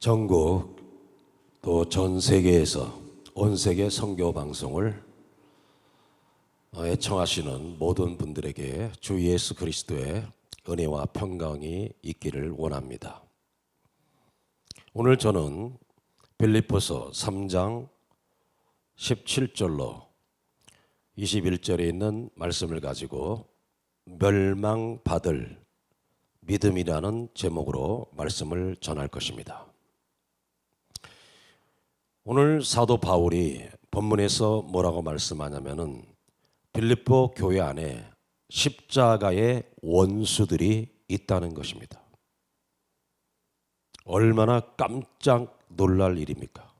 전국 또 전 세계에서 온 세계 선교 방송을 애청하시는 모든 분들에게 주 예수 그리스도의 은혜와 평강이 있기를 원합니다. 오늘 저는 빌립보서 3장 17절로 21절에 있는 말씀을 가지고 멸망받을 믿음이라는 제목으로 말씀을 전할 것입니다. 오늘 사도 바울이 본문에서 뭐라고 말씀하냐면은 빌립보 교회 안에 십자가의 원수들이 있다는 것입니다. 얼마나 깜짝 놀랄 일입니까?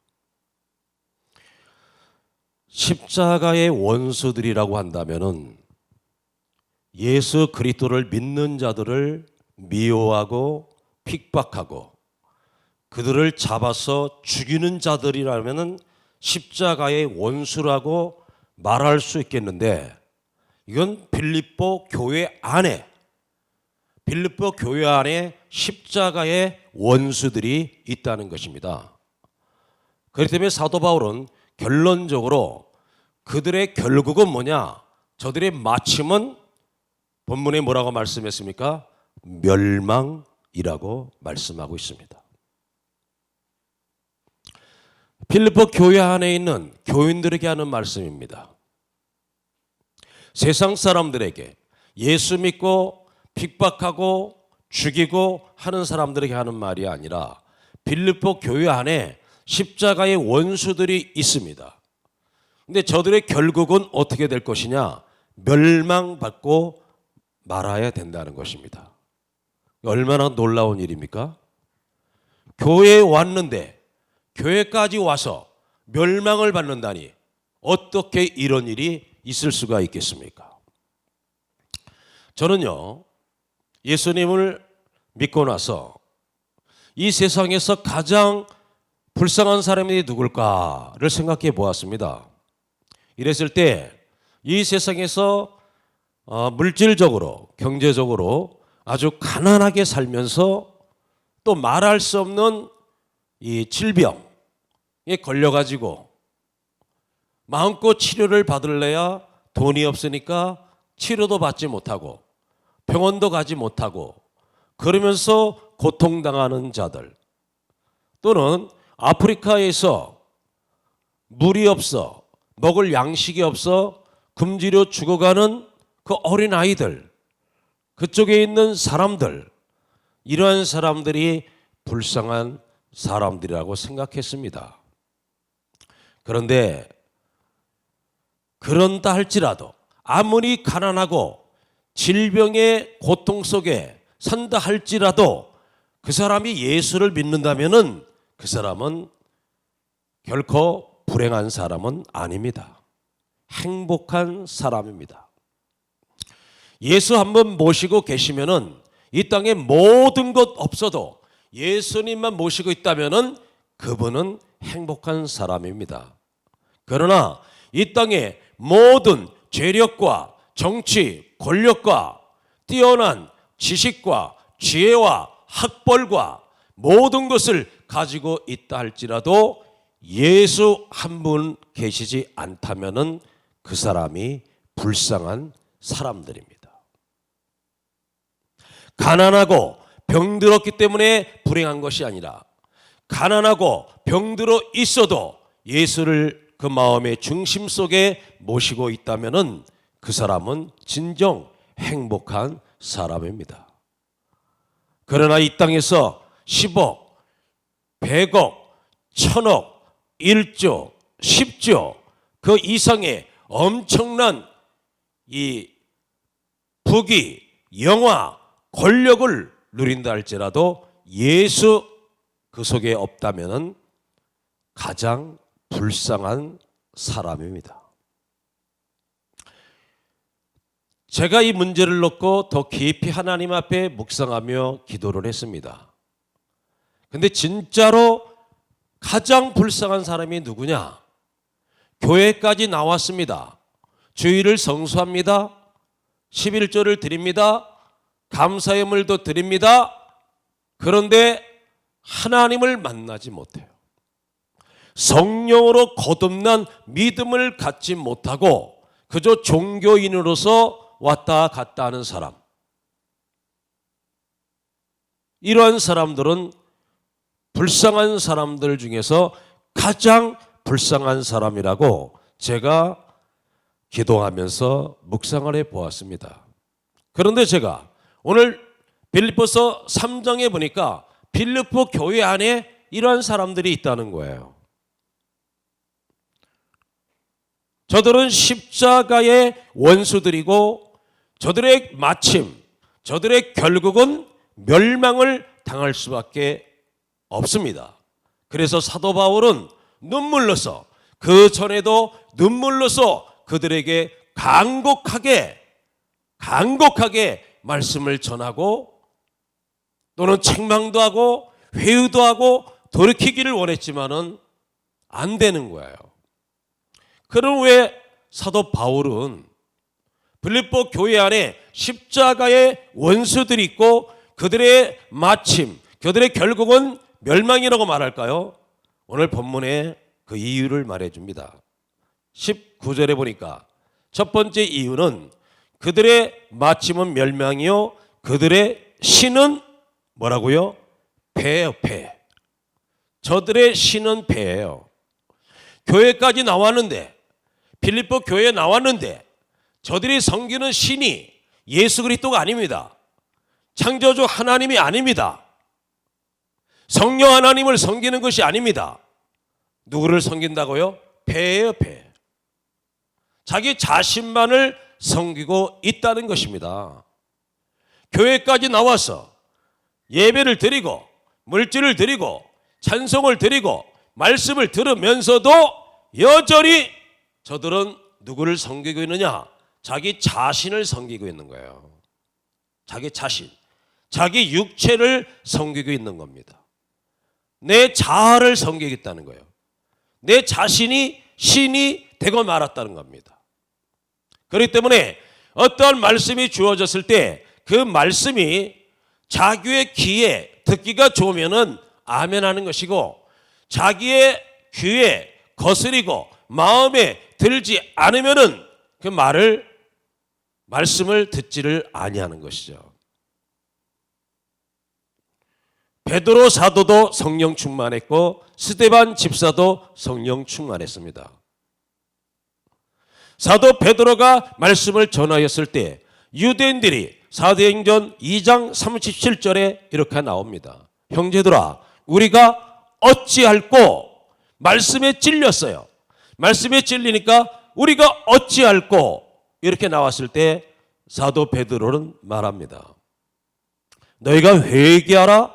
십자가의 원수들이라고 한다면은 예수 그리스도를 믿는 자들을 미워하고 핍박하고 그들을 잡아서 죽이는 자들이라면은 십자가의 원수라고 말할 수 있겠는데, 이건 빌립보 교회 안에 십자가의 원수들이 있다는 것입니다. 그렇기 때문에 사도 바울은 결론적으로 그들의 결국은 뭐냐? 저들의 마침은 본문에 뭐라고 말씀했습니까? 멸망이라고 말씀하고 있습니다. 빌립보 교회 안에 있는 교인들에게 하는 말씀입니다. 세상 사람들에게, 예수 믿고 핍박하고 죽이고 하는 사람들에게 하는 말이 아니라 빌립보 교회 안에 십자가의 원수들이 있습니다. 근데 저들의 결국은 어떻게 될 것이냐? 멸망받고 말아야 된다는 것입니다. 얼마나 놀라운 일입니까? 교회에 왔는데, 교회까지 와서 멸망을 받는다니 어떻게 이런 일이 있을 수가 있겠습니까? 저는요, 예수님을 믿고 나서 이 세상에서 가장 불쌍한 사람이 누굴까를 생각해 보았습니다. 이랬을 때 이 세상에서 물질적으로, 경제적으로 아주 가난하게 살면서 또 말할 수 없는 이 질병에 걸려가지고 마음껏 치료를 받을래야 돈이 없으니까 치료도 받지 못하고 병원도 가지 못하고 그러면서 고통당하는 자들, 또는 아프리카에서 물이 없어 먹을 양식이 없어 금지로 죽어가는 그 어린 아이들, 그쪽에 있는 사람들, 이러한 사람들이 불쌍한 사람들이라고 생각했습니다. 그런데 그런다 할지라도, 아무리 가난하고 질병의 고통 속에 산다 할지라도 그 사람이 예수를 믿는다면은 그 사람은 결코 불행한 사람은 아닙니다. 행복한 사람입니다. 예수 한번 모시고 계시면은 이 땅에 모든 것 없어도 예수님만 모시고 있다면은 그분은 행복한 사람입니다. 그러나 이 땅에 모든 재력과 정치, 권력과 뛰어난 지식과 지혜와 학벌과 모든 것을 가지고 있다 할지라도 예수 한 분 계시지 않다면은 그 사람이 불쌍한 사람들입니다. 가난하고 병들었기 때문에 불행한 것이 아니라, 가난하고 병들어 있어도 예수를 그 마음의 중심 속에 모시고 있다면은 그 사람은 진정 행복한 사람입니다. 그러나 이 땅에서 10억, 100억, 1000억, 1조, 10조 그 이상의 엄청난 이 부귀, 영화, 권력을 누린다 할지라도 예수 그 속에 없다면은 가장 불쌍한 사람입니다. 제가 이 문제를 놓고 더 깊이 하나님 앞에 묵상하며 기도를 했습니다. 근데 진짜로 가장 불쌍한 사람이 누구냐? 교회까지 나왔습니다. 주일을 성수합니다. 11조를 드립니다. 감사의 물도 드립니다. 그런데 하나님을 만나지 못해요. 성령으로 거듭난 믿음을 갖지 못하고 그저 종교인으로서 왔다 갔다 하는 사람, 이러한 사람들은 불쌍한 사람들 중에서 가장 불쌍한 사람이라고 제가 기도하면서 묵상을 해보았습니다. 그런데 제가 오늘 빌립보서 3장에 보니까 빌립보 교회 안에 이러한 사람들이 있다는 거예요. 저들은 십자가의 원수들이고 저들의 마침, 저들의 결국은 멸망을 당할 수밖에 없습니다. 그래서 사도 바울은 눈물로서, 그 전에도 눈물로서 그들에게 간곡하게 말씀을 전하고 또는 책망도 하고 회유도 하고 돌이키기를 원했지만은 안 되는 거예요. 그럼 왜 사도 바울은 빌립보 교회 안에 십자가의 원수들이 있고 그들의 마침, 그들의 결국은 멸망이라고 말할까요? 오늘 본문에 그 이유를 말해줍니다. 19절에 보니까 첫 번째 이유는 그들의 마침은 멸망이요 그들의 신은 뭐라고요? 패예요, 패. 저들의 신은 패예요. 교회까지 나왔는데, 빌립보 교회에 나왔는데 저들이 섬기는 신이 예수 그리스도가 아닙니다. 창조주 하나님이 아닙니다. 성령 하나님을 섬기는 것이 아닙니다. 누구를 섬긴다고요? 패예요, 패. 자기 자신만을 섬기고 있다는 것입니다. 교회까지 나와서 예배를 드리고 물질을 드리고 찬송을 드리고 말씀을 들으면서도 여전히 저들은 누구를 섬기고 있느냐? 자기 자신을 섬기고 있는 거예요. 자기 자신, 자기 육체를 섬기고 있는 겁니다. 내 자아를 섬기겠다는 거예요. 내 자신이 신이 되고 말았다는 겁니다. 그렇기 때문에 어떠한 말씀이 주어졌을 때 그 말씀이 자기의 귀에 듣기가 좋으면은 아멘 하는 것이고, 자기의 귀에 거스리고 마음에 들지 않으면은 그 말씀을 듣지를 아니하는 것이죠. 베드로 사도도 성령 충만했고 스데반 집사도 성령 충만했습니다. 사도 베드로가 말씀을 전하였을 때 유대인들이 사도행전 2장 37절에 이렇게 나옵니다. 형제들아, 우리가 어찌할꼬? 말씀에 찔렸어요. 말씀에 찔리니까 우리가 어찌할꼬? 이렇게 나왔을 때 사도 베드로는 말합니다. 너희가 회개하라,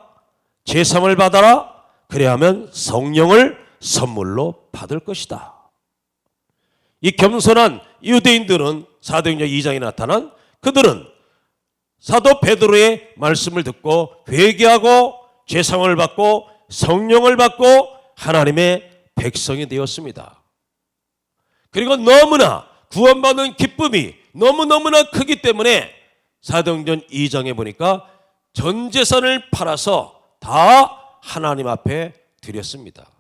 제사함을 받아라, 그래야면 성령을 선물로 받을 것이다. 이 겸손한 유대인들은 사도행전 2장에 나타난 그들은 사도 베드로의 말씀을 듣고 회개하고 제사함을 받고 성령을 받고 하나님의 백성이 되었습니다. 그리고 너무나 구원받는 기쁨이 너무너무나 크기 때문에 사도행전 2장에 보니까 전 재산을 팔아서 다 하나님 앞에 드렸습니다.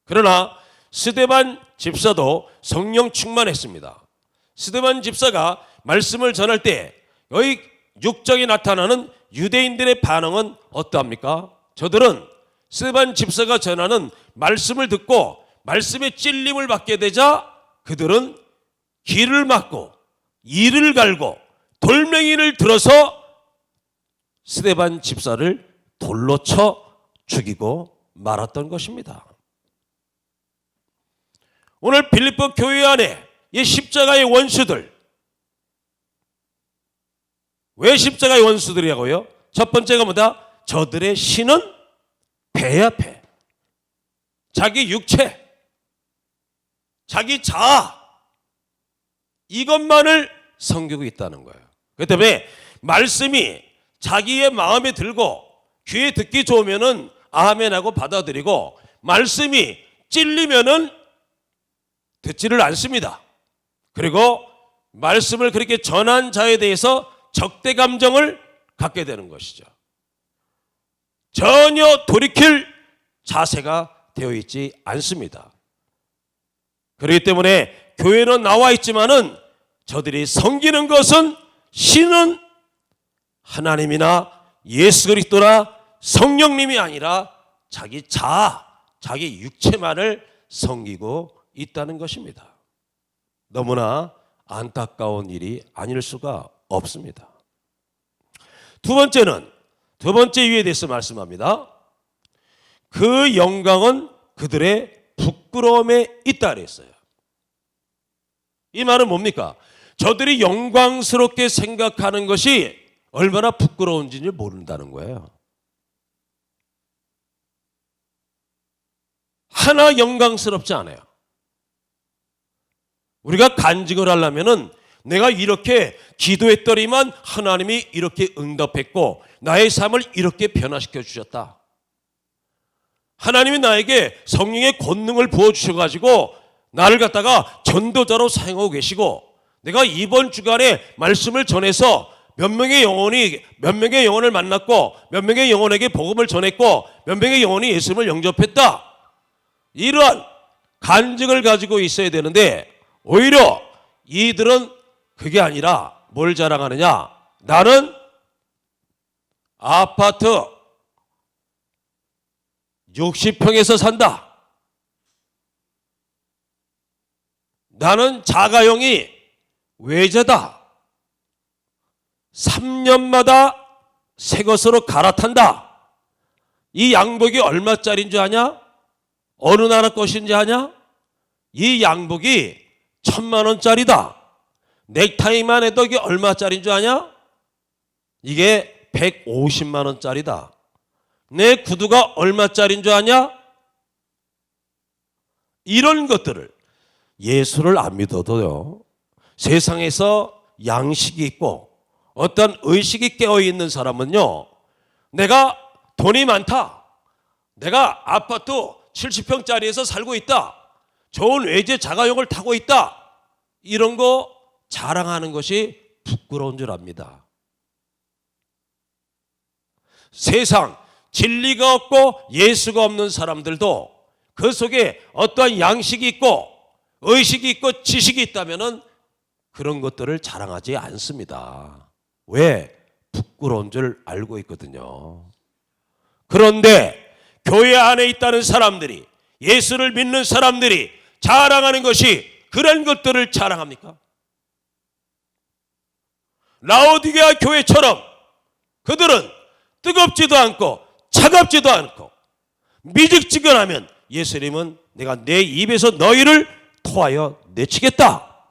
그러나 스데반 집사도 성령 충만했습니다. 스데반 집사가 말씀을 전할 때 여기 6장에 나타나는 유대인들의 반응은 어떠합니까? 저들은 스데반 집사가 전하는 말씀을 듣고 말씀에 찔림을 받게 되자 그들은 길을 막고 이를 갈고 돌멩이를 들어서 스데반 집사를 돌로 쳐 죽이고 말았던 것입니다. 오늘 빌립보 교회 안에 이 십자가의 원수들, 왜 십자가의 원수들이라고요? 첫 번째가 뭐다? 저들의 신은 패야, 패. 자기 육체, 자기 자아, 이것만을 섬기고 있다는 거예요. 그렇기 때문에 말씀이 자기의 마음에 들고 귀에 듣기 좋으면은 아멘하고 받아들이고, 말씀이 찔리면은 듣지를 않습니다. 그리고 말씀을 그렇게 전한 자에 대해서 적대 감정을 갖게 되는 것이죠. 전혀 돌이킬 자세가 되어 있지 않습니다. 그렇기 때문에 교회는 나와 있지만은 저들이 섬기는 것은 신은 하나님이나 예수 그리스도나 성령님이 아니라 자기 자아, 자기 육체만을 섬기고 있다는 것입니다. 너무나 안타까운 일이 아닐 수가 없습니다. 두 번째 이유에 대해서 말씀합니다. 그 영광은 그들의 부끄러움에 있다 그랬어요. 이 말은 뭡니까? 저들이 영광스럽게 생각하는 것이 얼마나 부끄러운지 모른다는 거예요. 하나 영광스럽지 않아요. 우리가 간증을 하려면은 내가 이렇게 기도했더니만 하나님이 이렇게 응답했고 나의 삶을 이렇게 변화시켜 주셨다. 하나님이 나에게 성령의 권능을 부어주셔가지고 나를 갖다가 전도자로 사용하고 계시고 내가 이번 주간에 말씀을 전해서 몇 명의 영혼을 만났고 몇 명의 영혼에게 복음을 전했고 몇 명의 영혼이 예수님을 영접했다. 이러한 간증을 가지고 있어야 되는데 오히려 이들은 그게 아니라 뭘 자랑하느냐? 나는 아파트 60평에서 산다. 나는 자가용이 외제다. 3년마다 새 것으로 갈아탄다. 이 양복이 얼마짜리인 줄 아냐? 어느 나라 것인지 아냐? 이 양복이 1,000만 원짜리다. 넥타이만 해도 이게 얼마짜리인 줄 아냐? 이게 150만 원짜리다. 내 구두가 얼마짜리인 줄 아냐? 이런 것들을 예수를 안 믿어도요. 세상에서 양식이 있고 어떤 의식이 깨어있는 사람은요. 내가 돈이 많다. 내가 아파트 70평짜리에서 살고 있다. 좋은 외제 자가용을 타고 있다. 이런 거 자랑하는 것이 부끄러운 줄 압니다. 세상 진리가 없고 예수가 없는 사람들도 그 속에 어떠한 양식이 있고 의식이 있고 지식이 있다면은 그런 것들을 자랑하지 않습니다. 왜? 부끄러운 줄 알고 있거든요. 그런데 교회 안에 있다는 사람들이 예수를 믿는 사람들이 자랑하는 것이 그런 것들을 자랑합니까? 라오디게아 교회처럼 그들은 뜨겁지도 않고 차갑지도 않고 미직지근하면 예수님은 내가 내 입에서 너희를 토하여 내치겠다.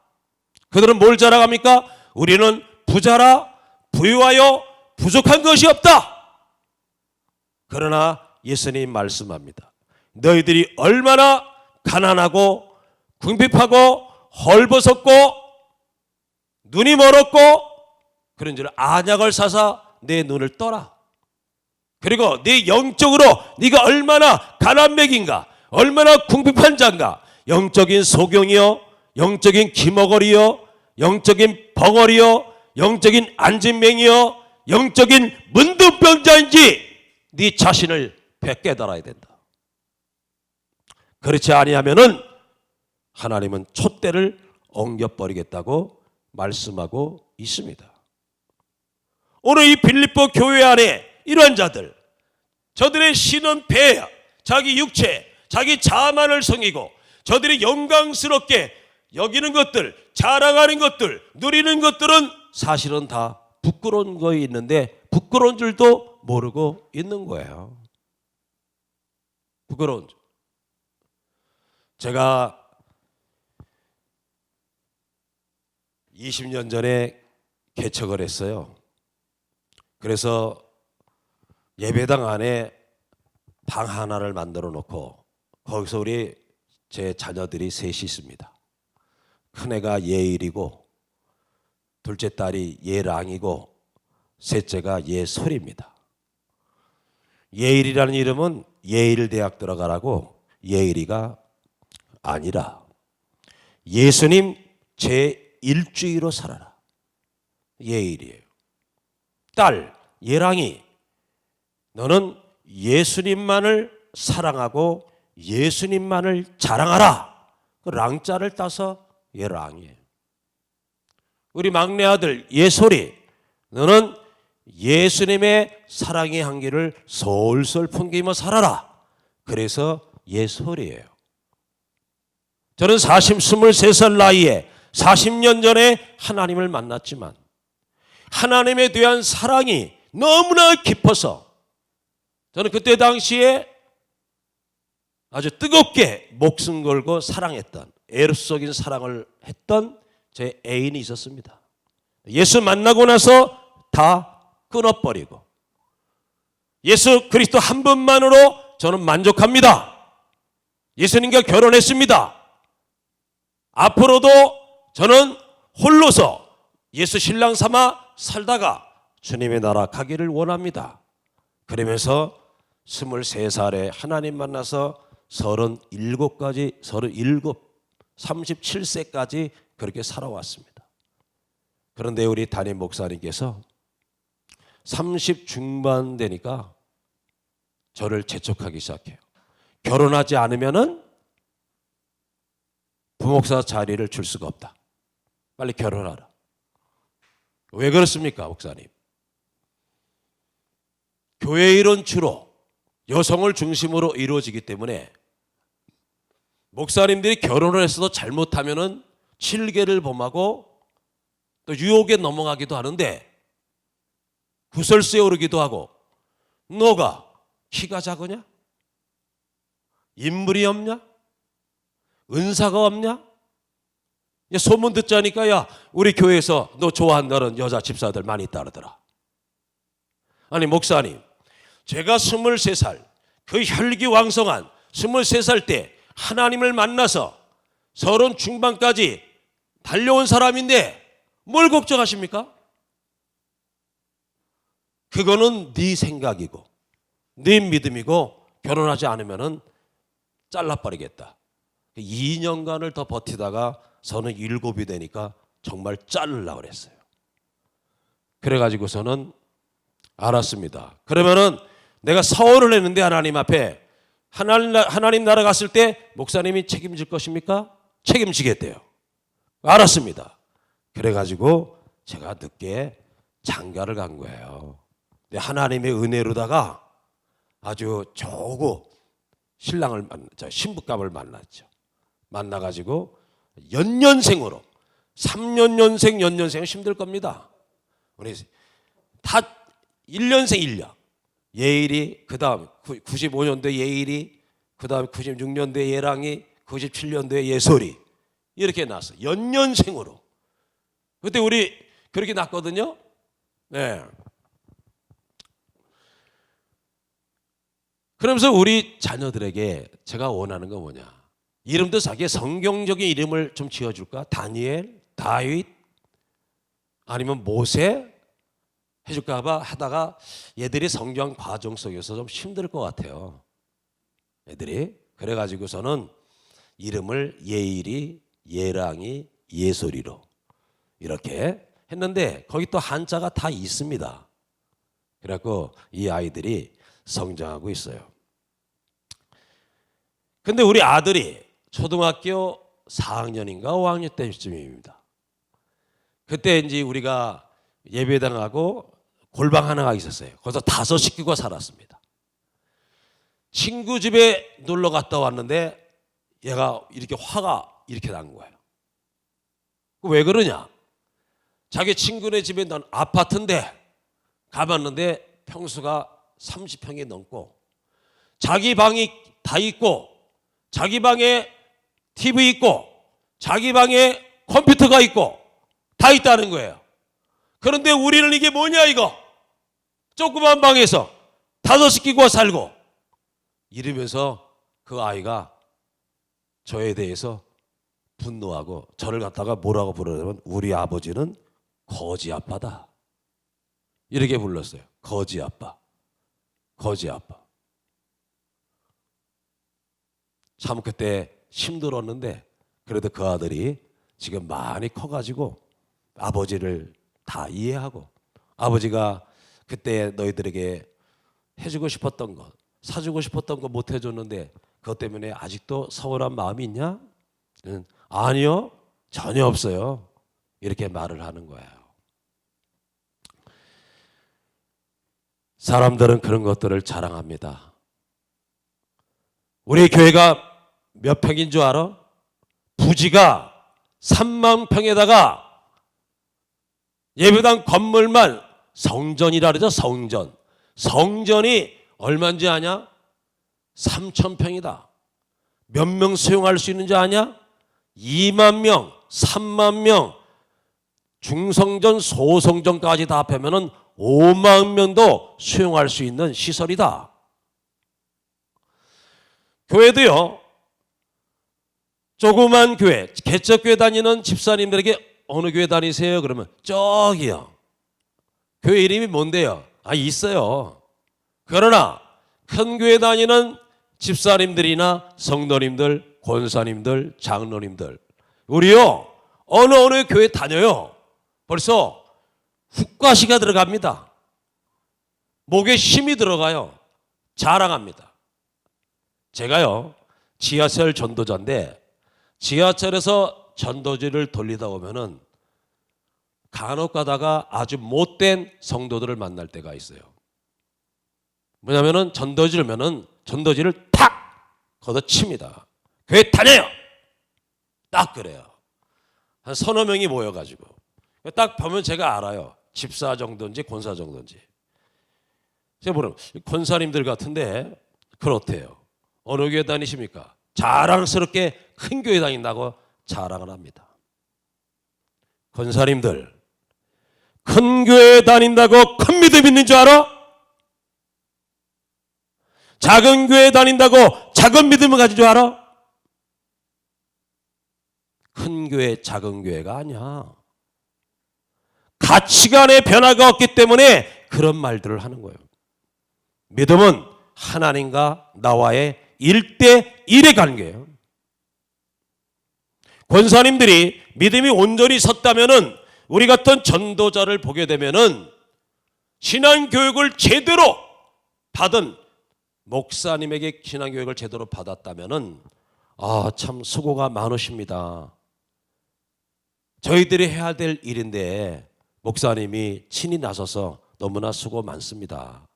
그들은 뭘 자랑합니까? 우리는 부자라 부유하여 부족한 것이 없다. 그러나 예수님 말씀합니다. 너희들이 얼마나 가난하고 궁핍하고 헐벗었고 눈이 멀었고 그런 줄 안약을 사사 내 눈을 떠라. 그리고 네 영적으로 네가 얼마나 가난맥인가, 얼마나 궁핍한 자인가, 영적인 소경이요, 영적인 기머거리요, 영적인 벙어리요, 영적인 안진맹이요, 영적인 문둥병자인지 네 자신을 깨달아야 된다. 그렇지 아니하면은 하나님은 촛대를 엉겨버리겠다고 말씀하고 있습니다. 오늘 이 빌립보 교회 안에 이러한 자들, 저들의 신은 배야, 자기 육체, 자기 자만을 섬기고 저들이 영광스럽게 여기는 것들, 자랑하는 것들, 누리는 것들은 사실은 다 부끄러운 거에 있는데 부끄러운 줄도 모르고 있는 거예요. 부끄러운 줄. 제가 20년 전에 개척을 했어요. 그래서 예배당 안에 방 하나를 만들어 놓고 거기서 우리 제 자녀들이 셋이 있습니다. 큰애가 예일이고 둘째 딸이 예랑이고 셋째가 예솔입니다. 예일이라는 이름은 예일대학 들어가라고 예일이가 아니라 예수님 제1주의로 살아라. 예일이에요. 딸 예랑이 너는 예수님만을 사랑하고 예수님만을 자랑하라. 그 랑자를 따서 예랑이에요. 우리 막내 아들 예솔이, 너는 예수님의 사랑의 향기를 솔솔 풍기며 살아라. 그래서 예솔이에요. 저는 23살 나이에 40년 전에 하나님을 만났지만 하나님에 대한 사랑이 너무나 깊어서 저는 그때 당시에 아주 뜨겁게 목숨 걸고 사랑했던, 애로적인 사랑을 했던 제 애인이 있었습니다. 예수 만나고 나서 다 끊어버리고 예수 그리스도 한 분만으로 저는 만족합니다. 예수님과 결혼했습니다. 앞으로도 저는 홀로서 예수 신랑 삼아 살다가 주님의 나라 가기를 원합니다. 그러면서 23살에 하나님 만나서 37세까지 그렇게 살아왔습니다. 그런데 우리 담임 목사님께서 30 중반 되니까 저를 재촉하기 시작해요. 결혼하지 않으면은 부목사 자리를 줄 수가 없다. 빨리 결혼하라. 왜 그렇습니까, 목사님? 교회 일은 주로 여성을 중심으로 이루어지기 때문에 목사님들이 결혼을 했어도 잘못하면은 칠계를 범하고 또 유혹에 넘어가기도 하는데 구설수에 오르기도 하고, 너가 키가 작으냐? 인물이 없냐? 은사가 없냐? 소문 듣자니까 야 우리 교회에서 너 좋아한다는 여자 집사들 많이 있다 그러더라. 아니 목사님, 제가 23살 그 혈기왕성한 23살 때 하나님을 만나서 30 중반까지 달려온 사람인데 뭘 걱정하십니까? 그거는 네 생각이고 네 믿음이고 결혼하지 않으면 잘라버리겠다. 2년간을 더 버티다가 저는 7이 되니까 정말 자르려고 그랬어요. 그래가지고서는 알았습니다. 그러면은 내가 서원을 했는데 하나님 앞에 하나님 나라 갔을 때 목사님이 책임질 것입니까? 책임지겠대요. 알았습니다. 그래가지고 제가 늦게 장가를 간 거예요. 근데 하나님의 은혜로다가 아주 좋고 신랑을 신부감을 만났죠. 만나가지고 연년생으로 3년년생 연년생은 힘들 겁니다. 우리 다 1년생 1년 예일이, 그 다음 95년도에 예일이, 그 다음 96년도에 예랑이, 97년도에 예솔이 이렇게 났어. 연년생으로. 그때 우리 그렇게 났거든요. 네. 그러면서 우리 자녀들에게 제가 원하는 건 뭐냐? 이름도 자기의 성경적인 이름을 좀 지어줄까? 다니엘, 다윗, 아니면 모세 해줄까 봐 하다가 얘들이 성경 과정 속에서 좀 힘들 것 같아요. 애들이. 그래가지고서는 이름을 예일이, 예랑이, 예솔이로 이렇게 했는데 거기 또 한자가 다 있습니다. 그래갖고 이 아이들이 성장하고 있어요. 근데 우리 아들이 초등학교 4학년인가 5학년 때쯤입니다. 그때 이제 우리가 예배당하고 골방 하나가 있었어요. 거기서 5 식구가 살았습니다. 친구 집에 놀러 갔다 왔는데 얘가 이렇게 화가 이렇게 난 거예요. 왜 그러냐? 자기 친구네 집에 난 아파트인데 가봤는데 평수가 30평이 넘고 자기 방이 다 있고 자기 방에 TV 있고 자기 방에 컴퓨터가 있고 다 있다는 거예요. 그런데 우리는 이게 뭐냐 이거? 조그만 방에서 5 식구가 살고 이러면서 그 아이가 저에 대해서 분노하고 저를 갖다가 뭐라고 부르냐면 우리 아버지는 거지 아빠다. 이렇게 불렀어요. 거지 아빠. 거지 아빠. 참 그때 힘들었는데 그래도 그 아들이 지금 많이 커가지고 아버지를 다 이해하고 아버지가 그때 너희들에게 해주고 싶었던 것 사주고 싶었던 거 못 해줬는데 그것 때문에 아직도 서운한 마음이 있냐? 아니요, 전혀 없어요. 이렇게 말을 하는 거예요. 사람들은 그런 것들을 자랑합니다. 우리 교회가 몇 평인 줄 알아? 부지가 3만 평에다가 예배당 건물만 성전이라 그러죠. 성전. 성전이 얼마인지 아냐? 3,000평이다. 몇 명 수용할 수 있는지 아냐? 2만 명, 3만 명, 중성전, 소성전까지 다 합하면 5만 명도 수용할 수 있는 시설이다. 교회도요, 조그만 교회, 개척교회 다니는 집사님들에게 어느 교회 다니세요? 그러면 저기요. 교회 이름이 뭔데요? 있어요. 그러나 큰 교회 다니는 집사님들이나 성도님들, 권사님들, 장로님들, 우리요 어느 교회 다녀요. 벌써 훅가시가 들어갑니다. 목에 힘이 들어가요. 자랑합니다. 제가요 지하철 전도자인데 지하철에서 전도지를 돌리다 보면은 간혹 가다가 아주 못된 성도들을 만날 때가 있어요. 뭐냐면은 전도지를 탁 걷어칩니다. 교회 다녀요. 딱 그래요. 한 서너 명이 모여가지고 딱 보면 제가 알아요. 집사 정도인지 권사 정도인지. 제가 보면 권사님들 같은데 그렇대요. 어느 교회 다니십니까? 자랑스럽게 큰 교회 다닌다고 자랑을 합니다. 권사님들, 큰 교회 다닌다고 큰 믿음 있는 줄 알아? 작은 교회 다닌다고 작은 믿음을 가진 줄 알아? 큰 교회, 작은 교회가 아니야. 가치관의 변화가 없기 때문에 그런 말들을 하는 거예요. 믿음은 하나님과 나와의 1대1의 관계예요. 권사님들이 믿음이 온전히 섰다면은 우리 같은 전도자를 보게 되면은 신앙교육을 제대로 받은 목사님에게 신앙교육을 제대로 받았다면은 참 수고가 많으십니다. 저희들이 해야 될 일인데 목사님이 친히 나서서 너무나 수고 많습니다.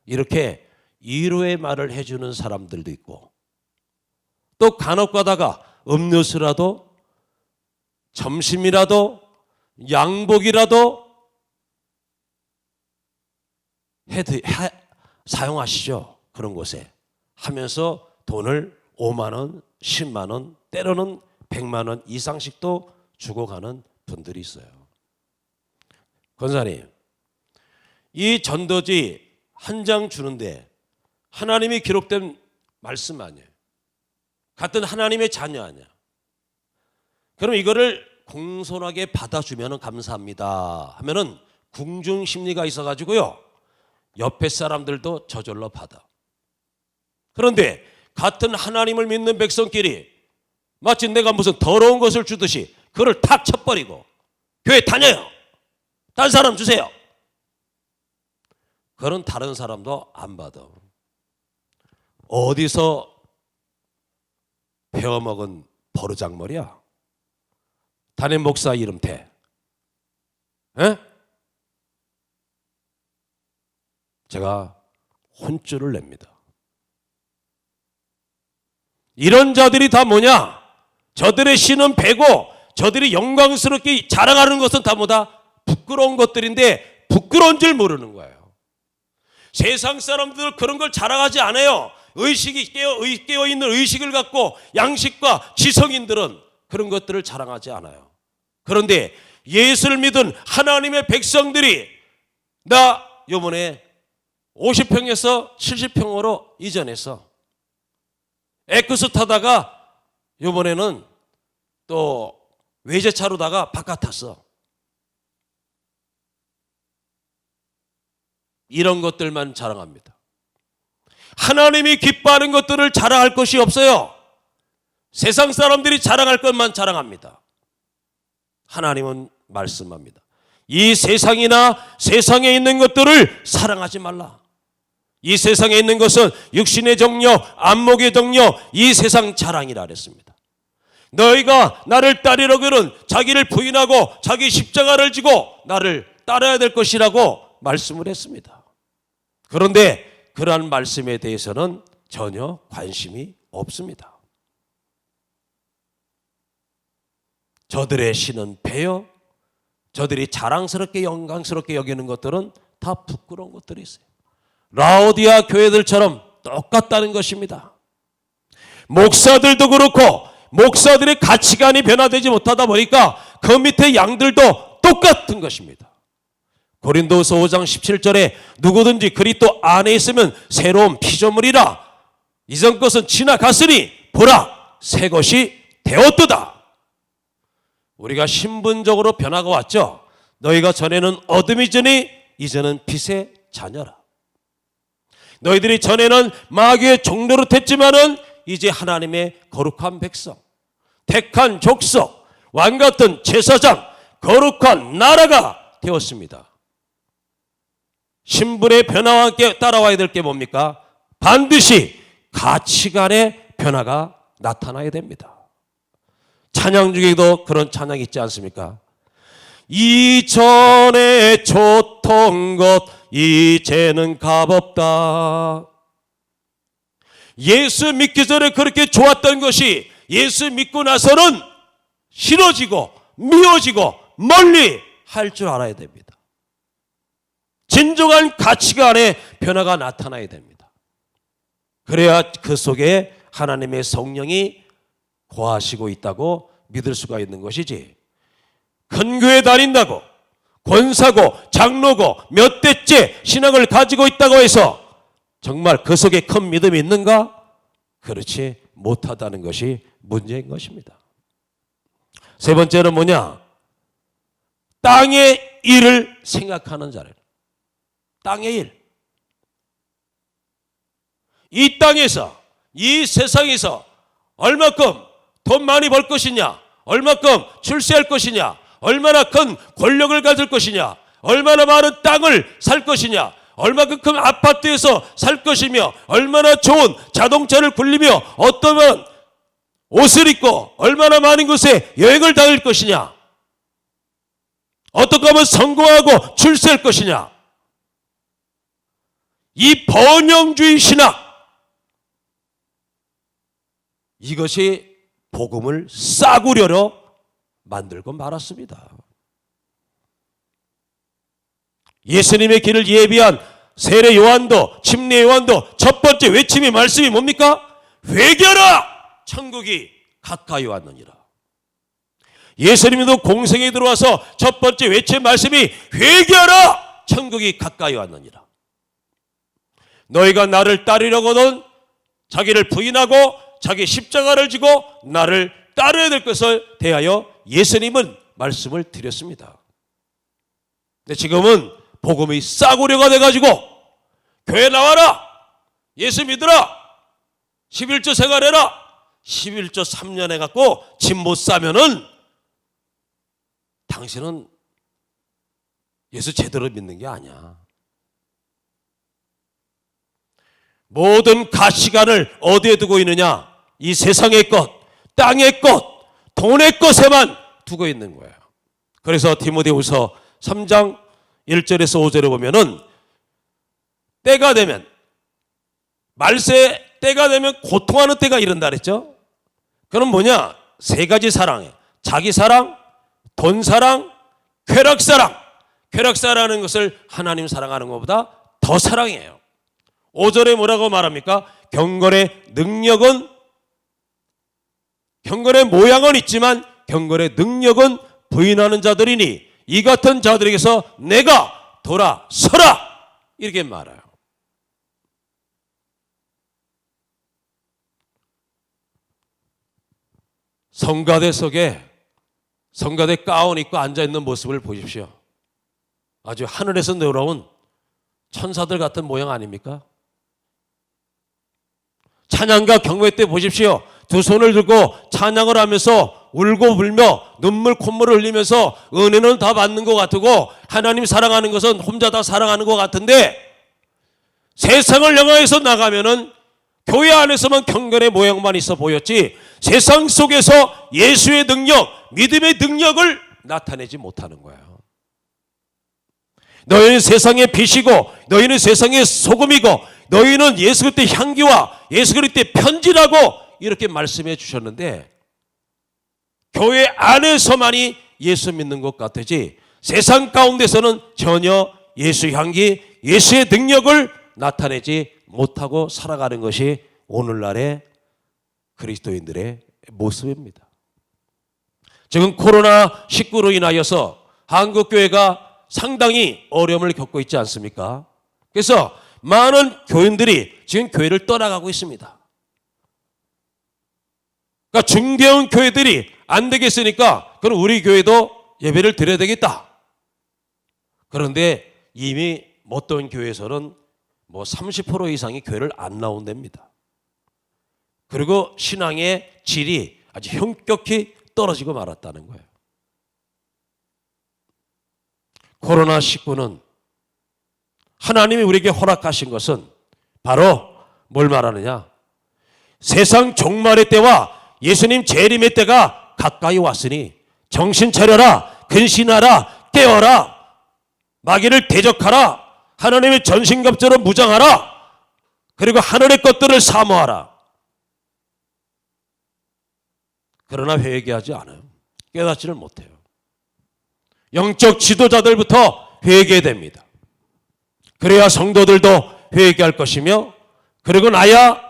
이렇게 위로의 말을 해주는 사람들도 있고 또 간혹 가다가 음료수라도 점심이라도 양복이라도 사용하시죠. 그런 곳에 하면서 돈을 5만 원, 10만 원, 때로는 100만 원 이상씩도 주고 가는 분들이 있어요. 권사님, 이 전도지 한 장 주는데 하나님이 기록된 말씀 아니에요. 같은 하나님의 자녀 아니야. 그럼 이거를 공손하게 받아주면 감사합니다 하면은 궁중심리가 있어가지고요 옆에 사람들도 저절로 받아. 그런데 같은 하나님을 믿는 백성끼리 마치 내가 무슨 더러운 것을 주듯이 그를 탁 쳐버리고 교회 다녀요. 다른 사람 주세요. 그런 다른 사람도 안 받아. 어디서 배워먹은 버르장머리야? 담임 목사 이름 대. 에? 제가 혼쭐을 냅니다. 이런 자들이 다 뭐냐? 저들의 신은 배고 저들이 영광스럽게 자랑하는 것은 다 뭐다? 부끄러운 것들인데 부끄러운 줄 모르는 거예요. 세상 사람들 그런 걸 자랑하지 않아요. 의식이 깨어있는 의식을 갖고 양식과 지성인들은 그런 것들을 자랑하지 않아요. 그런데 예수를 믿은 하나님의 백성들이 나 요번에 50평에서 70평으로 이전해서 에크스 타다가 요번에는 또 외제차로다가 바깥 탔어. 이런 것들만 자랑합니다. 하나님이 기뻐하는 것들을 자랑할 것이 없어요. 세상 사람들이 자랑할 것만 자랑합니다. 하나님은 말씀합니다. 이 세상이나 세상에 있는 것들을 사랑하지 말라. 이 세상에 있는 것은 육신의 정력, 안목의 정력, 이 세상 자랑이라 그랬습니다. 너희가 나를 따르려거든 자기를 부인하고 자기 십자가를 지고 나를 따라야 될 것이라고 말씀을 했습니다. 그런데 그러한 말씀에 대해서는 전혀 관심이 없습니다. 저들의 신은 배요. 저들이 자랑스럽게 영광스럽게 여기는 것들은 다 부끄러운 것들이 있어요. 라오디아 교회들처럼 똑같다는 것입니다. 목사들도 그렇고 목사들의 가치관이 변화되지 못하다 보니까 그 밑에 양들도 똑같은 것입니다. 고린도서 5장 17절에 누구든지 그리스도 안에 있으면 새로운 피조물이라 이전 것은 지나갔으니 보라 새 것이 되었도다. 우리가 신분적으로 변화가 왔죠. 너희가 전에는 어둠이더니 이제는 빛의 자녀라. 너희들이 전에는 마귀의 종노릇했지만은 이제 하나님의 거룩한 백성, 택한 족속, 왕같은 제사장, 거룩한 나라가 되었습니다. 신분의 변화와 함께 따라와야 될 게 뭡니까? 반드시 가치관의 변화가 나타나야 됩니다. 찬양 중에도 그런 찬양이 있지 않습니까? 이전에 좋던 것 이제는 값없다. 예수 믿기 전에 그렇게 좋았던 것이 예수 믿고 나서는 싫어지고 미워지고 멀리 할 줄 알아야 됩니다. 진정한 가치관의 변화가 나타나야 됩니다. 그래야 그 속에 하나님의 성령이 거하시고 있다고 믿을 수가 있는 것이지, 큰 교회 다닌다고 권사고 장로고 몇 대째 신앙을 가지고 있다고 해서 정말 그 속에 큰 믿음이 있는가? 그렇지 못하다는 것이 문제인 것입니다. 세 번째는 뭐냐? 땅의 일을 생각하는 자를. 땅의 일. 이 땅에서 이 세상에서 얼마큼 돈 많이 벌 것이냐, 얼마큼 출세할 것이냐, 얼마나 큰 권력을 가질 것이냐, 얼마나 많은 땅을 살 것이냐, 얼마큼 큰 아파트에서 살 것이며, 얼마나 좋은 자동차를 굴리며 어떠한 옷을 입고 얼마나 많은 곳에 여행을 다닐 것이냐, 어떻게 하면 성공하고 출세할 것이냐, 이 번영주의 신학, 이것이 복음을 싸구려로 만들고 말았습니다. 예수님의 길을 예비한 세례 요한도 침례 요한도 첫 번째 외침의 말씀이 뭡니까? 회개하라! 천국이 가까이 왔느니라. 예수님도 공생에 들어와서 첫 번째 외침 말씀이 회개하라! 천국이 가까이 왔느니라. 너희가 나를 따르려거든 자기를 부인하고 자기 십자가를 지고 나를 따르야 될 것을 대하여 예수님은 말씀을 드렸습니다. 근데 지금은 복음이 싸구려가 돼가지고 교회 나와라, 예수 믿으라, 11조 생활해라, 11조 3년 해갖고 집 못 사면은 당신은 예수 제대로 믿는 게 아니야. 모든 가치관을 어디에 두고 있느냐? 이 세상의 것, 땅의 것, 돈의 것에만 두고 있는 거예요. 그래서 디모데후서 3장 1절에서 5절에 보면은 때가 되면, 말세 때가 되면 고통하는 때가 이른다 그랬죠. 그럼 뭐냐? 세 가지 사랑이에요. 자기 사랑, 돈 사랑, 쾌락 사랑. 쾌락 사랑하는 것을 하나님 사랑하는 것보다 더 사랑해요. 5절에 뭐라고 말합니까? 경건의 능력은, 경건의 모양은 있지만 경건의 능력은 부인하는 자들이니 이 같은 자들에게서 내가 돌아서라, 이렇게 말해요. 성가대 속에 성가대 가운 입고 앉아있는 모습을 보십시오. 아주 하늘에서 내려온 천사들 같은 모양 아닙니까? 찬양과 경배 때 보십시오. 두 손을 들고 찬양을 하면서 울고 불며 눈물 콧물을 흘리면서 은혜는 다 받는 것 같고 하나님 사랑하는 것은 혼자 다 사랑하는 것 같은데 세상을 향해서 나가면은 교회 안에서만 경건의 모양만 있어 보였지 세상 속에서 예수의 능력, 믿음의 능력을 나타내지 못하는 거예요. 너희는 세상의 빛이고 너희는 세상의 소금이고 너희는 예수 그리스도의 향기와 예수 그리스도의 편지라고 이렇게 말씀해 주셨는데 교회 안에서만이 예수 믿는 것 같으지 세상 가운데서는 전혀 예수 향기, 예수의 능력을 나타내지 못하고 살아가는 것이 오늘날의 그리스도인들의 모습입니다. 지금 코로나19로 인하여서 한국교회가 상당히 어려움을 겪고 있지 않습니까? 그래서 많은 교인들이 지금 교회를 떠나가고 있습니다. 그러니까 중개운 교회들이 안 되겠으니까 그럼 우리 교회도 예배를 드려야 되겠다. 그런데 이미 어떤 교회에서는 30% 이상이 교회를 안 나온답니다. 그리고 신앙의 질이 아주 현격히 떨어지고 말았다는 거예요. 코로나19는 하나님이 우리에게 허락하신 것은 바로 뭘 말하느냐? 세상 종말의 때와 예수님 재림의 때가 가까이 왔으니 정신 차려라, 근신하라, 깨어라, 마귀를 대적하라, 하나님의 전신갑주로 무장하라, 그리고 하늘의 것들을 사모하라. 그러나 회개하지 않아요. 깨닫지를 못해요. 영적 지도자들부터 회개됩니다. 그래야 성도들도 회개할 것이며 그리고 나야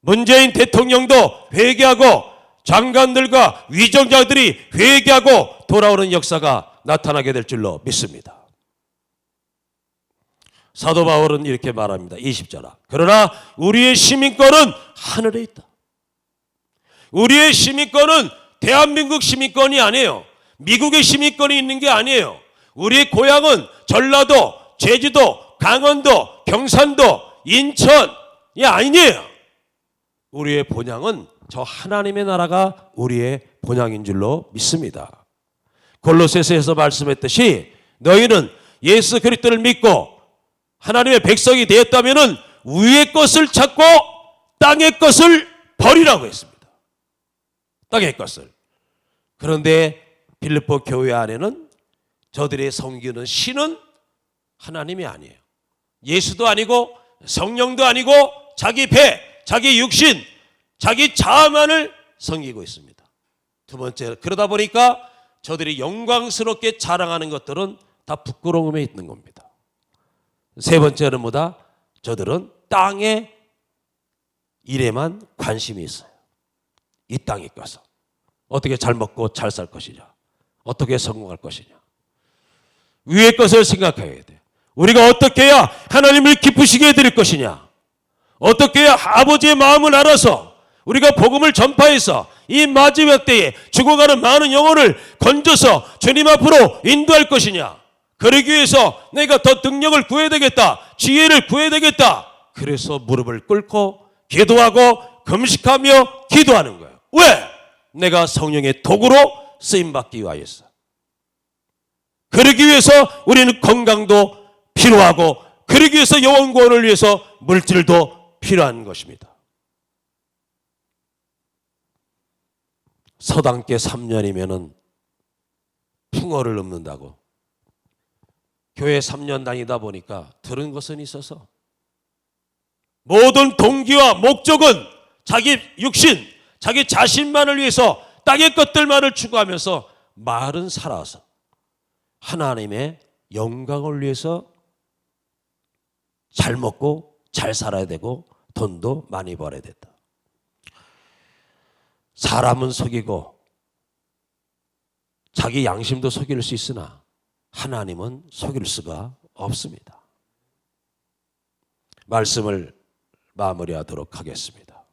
문재인 대통령도 회개하고 장관들과 위정자들이 회개하고 돌아오는 역사가 나타나게 될 줄로 믿습니다. 사도 바울은 이렇게 말합니다. 20절. 그러나 우리의 시민권은 하늘에 있다. 우리의 시민권은 대한민국 시민권이 아니에요. 미국의 시민권이 있는 게 아니에요. 우리의 고향은 전라도, 제주도, 강원도, 경산도, 인천이 아니에요. 우리의 본향은 저 하나님의 나라가 우리의 본향인 줄로 믿습니다. 골로새서에서 말씀했듯이 너희는 예수 그리스도를 믿고 하나님의 백성이 되었다면 위의 것을 찾고 땅의 것을 버리라고 했습니다. 땅의 것을. 그런데 빌립보 교회 안에는 저들의 섬기는 신은 하나님이 아니에요. 예수도 아니고 성령도 아니고 자기 배, 자기 육신, 자기 자아만을 섬기고 있습니다. 두 번째, 그러다 보니까 저들이 영광스럽게 자랑하는 것들은 다 부끄러움에 있는 겁니다. 세 번째는 뭐다? 저들은 땅의 일에만 관심이 있어요. 이 땅에 가서 어떻게 잘 먹고 잘 살 것이냐, 어떻게 성공할 것이냐, 위의 것을 생각해야 돼. 우리가 어떻게 해야 하나님을 기쁘시게 해드릴 것이냐, 어떻게 해야 아버지의 마음을 알아서 우리가 복음을 전파해서 이 마지막 때에 죽어가는 많은 영혼을 건져서 주님 앞으로 인도할 것이냐, 그러기 위해서 내가 더 능력을 구해야 되겠다, 지혜를 구해야 되겠다. 그래서 무릎을 꿇고 기도하고 금식하며 기도하는 거예요. 왜? 내가 성령의 도구로 쓰임받기 위하여서. 그러기 위해서 우리는 건강도 필요하고 그러기 위해서 영혼 구원을 위해서 물질도 필요한 것입니다. 서당계 3년이면은 풍어를 읊는다고. 교회 3년 다니다 보니까 들은 것은 있어서 모든 동기와 목적은 자기 육신, 자기 자신만을 위해서 땅의 것들만을 추구하면서 말은 살아서 하나님의 영광을 위해서 잘 먹고 잘 살아야 되고 돈도 많이 벌어야 된다. 사람은 속이고 자기 양심도 속일 수 있으나 하나님은 속일 수가 없습니다. 말씀을 마무리하도록 하겠습니다.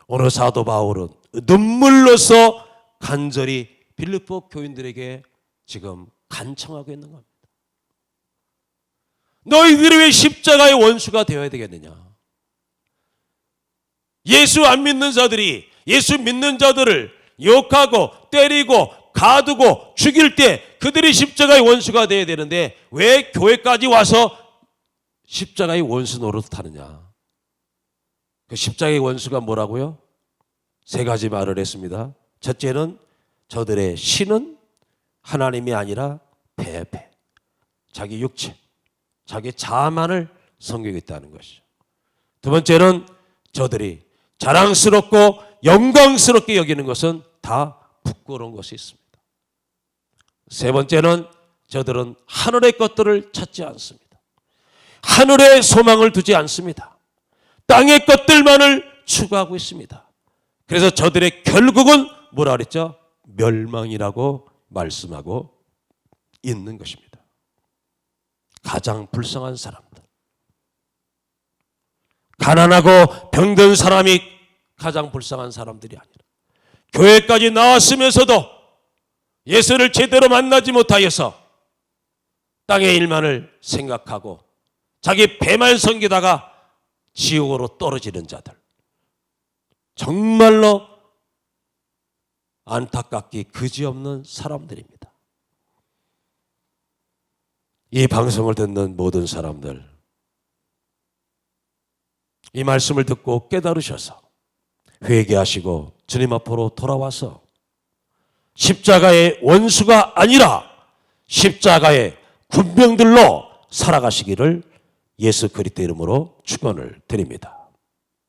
오늘 사도 바울은 눈물로서 간절히 빌립보 교인들에게 지금 간청하고 있는 겁니다. 너희들이 왜 십자가의 원수가 되어야 되겠느냐? 예수 안 믿는 자들이 예수 믿는 자들을 욕하고 때리고 가두고 죽일 때 그들이 십자가의 원수가 되어야 되는데 왜 교회까지 와서 십자가의 원수 노릇하느냐? 그 십자가의 원수가 뭐라고요? 세 가지 말을 했습니다. 첫째는 저들의 신은 하나님이 아니라 배배, 자기 육체, 자기 자만을 섬기겠다는 것이죠. 두 번째는 저들이 자랑스럽고 영광스럽게 여기는 것은 다 부끄러운 것이 있습니다. 세 번째는 저들은 하늘의 것들을 찾지 않습니다. 하늘의 소망을 두지 않습니다. 땅의 것들만을 추구하고 있습니다. 그래서 저들의 결국은 뭐라 그랬죠? 멸망이라고 말씀하고 있는 것입니다. 가장 불쌍한 사람들, 가난하고 병든 사람이 가장 불쌍한 사람들이 아니라 교회까지 나왔으면서도 예수를 제대로 만나지 못하여서 땅의 일만을 생각하고 자기 배만 섬기다가 지옥으로 떨어지는 자들, 정말로 안타깝기 그지없는 사람들입니다. 이 방송을 듣는 모든 사람들, 이 말씀을 듣고 깨달으셔서 회개하시고 주님 앞으로 돌아와서 십자가의 원수가 아니라 십자가의 군병들로 살아가시기를 예수 그리스도 이름으로 축원을 드립니다.